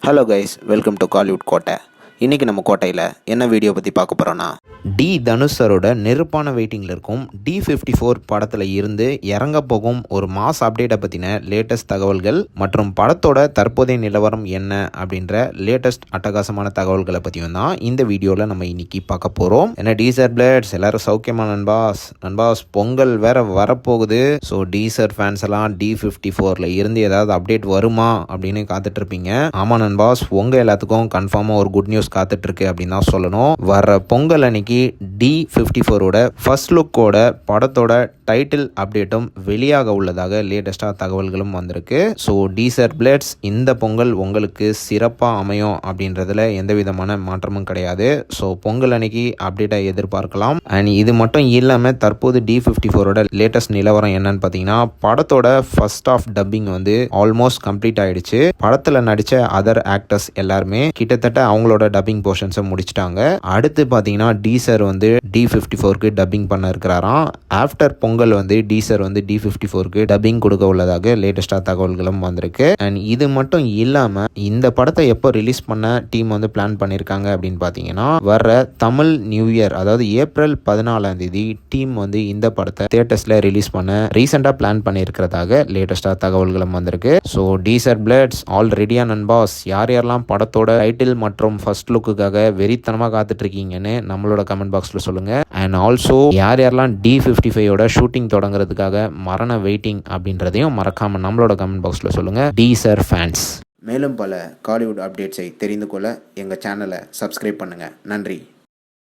Hello guys, welcome to Kollywood கோட்டை. இன்றைக்கி நம்ம கோட்டையில் என்ன வீடியோ பற்றி பார்க்க போகிறோன்னா, தனுஷ் சரோட நெருப்பான வெயிட்டிங்கில் இருக்கும் D54 படத்தில் இருந்து இறங்க போகும் ஒரு மாஸ் அப்டேட்டை பற்றின லேட்டஸ்ட் தகவல்கள் மற்றும் படத்தோட தற்போதைய நிலவரம் என்ன அப்படின்ற லேட்டஸ்ட் அட்டகாசமான தகவல்களை பற்றியும் தான் இந்த வீடியோவில் நம்ம இன்னைக்கு பார்க்க போகிறோம். ஏன்னா டீசர் பிளேட்ஸ் எல்லாரும் சௌக்கியமா நண்பாஸ் பொங்கல் வேற வரப்போகுது. ஸோ டீசர் ஃபேன்ஸ் எல்லாம் D54 இருந்து ஏதாவது அப்டேட் வருமா அப்படின்னு காத்துட்டு இருப்பீங்க. ஆமாம் நண்பாஸ், உங்கள் எல்லாத்துக்கும் கன்ஃபார்மாக ஒரு குட் நியூஸ் காத்துட்ருக்கு அப்படின்னு தான் சொல்லணும். வர பொங்கல் அன்னைக்கு D54 ஃபர்ஸ்ட் லுக்கோட படத்தோட டைட்டில் அப்டேட்டும் வெளியாக உள்ளதாக லேட்டஸ்டாக தகவல்களும் வந்திருக்கு. ஸோ டீசர் பிளேட்ஸ் இந்த பொங்கல் உங்களுக்கு சிறப்பாக அமையும் அப்படின்றதுல எந்த விதமான மாற்றமும் கிடையாது. ஸோ பொங்கல் அன்னைக்கு அப்டேட்டை எதிர்பார்க்கலாம். அண்ட் இது மட்டும் இல்லாமல் தற்போது D54 லேட்டஸ்ட் நிலவரம் என்னன்னு பார்த்தீங்கன்னா, படத்தோட first half dubbing almost complete ஆயிடுச்சு. படத்தில் நடித்த அதர் ஆக்டர்ஸ் எல்லாருமே கிட்டத்தட்ட அவங்களோட டப்பிங் போர்ஷன்ஸை முடிச்சிட்டாங்க. அடுத்து பார்த்தீங்கன்னா டீசர் D54 டப்பிங் பண்ண இருக்கிறாராம். After Pongal teaser D54 dubbing கொடுக்க உள்ளதாக லேட்டஸ்டாக தகவல்களும் வந்திருக்கு. அண்ட் இது மட்டும் இல்லாமல் இந்த படத்தை எப்போ ரிலீஸ் பண்ண டீம் பிளான் பண்ணியிருக்காங்க அப்படின்னு பார்த்தீங்கன்னா, வர தமிழ் நியூ இயர் அதாவது ஏப்ரல் 14 டீம் இந்த படத்தை தியேட்டர்ஸில் ரிலீஸ் பண்ண ரீசெண்டாக பிளான் பண்ணியிருக்கிறதாக லேட்டஸ்டாக தகவல்களும் வந்திருக்கு. ஸோ டீசர் பிளேட்ஸ் ஆல் ரெடியா நண்பாஸ். யாரெல்லாம் படத்தோட டைட்டில் மற்றும் ஃபர்ஸ்ட் லுக்குக்காக வெறித்தனமாக காத்துட்டு இருக்கீங்கன்னு நம்மளோட கமெண்ட் பாக்ஸில் சொல்லுங்க. அண்ட் ஆல்சோ யாரெல்லாம் D55 ஷூட்டிங் தொடங்குறதுக்காக மரண வெயிட்டிங் அப்படின்றதையும் மறக்காம நம்மளோட கமெண்ட் பாக்ஸில் சொல்லுங்க டீசர் ஃபேன்ஸ். மேலும் பல காலிவுட் அப்டேட்ஸை தெரிந்து கொள்ள எங்கள் சேனலை சப்ஸ்கிரைப் பண்ணுங்கள். நன்றி.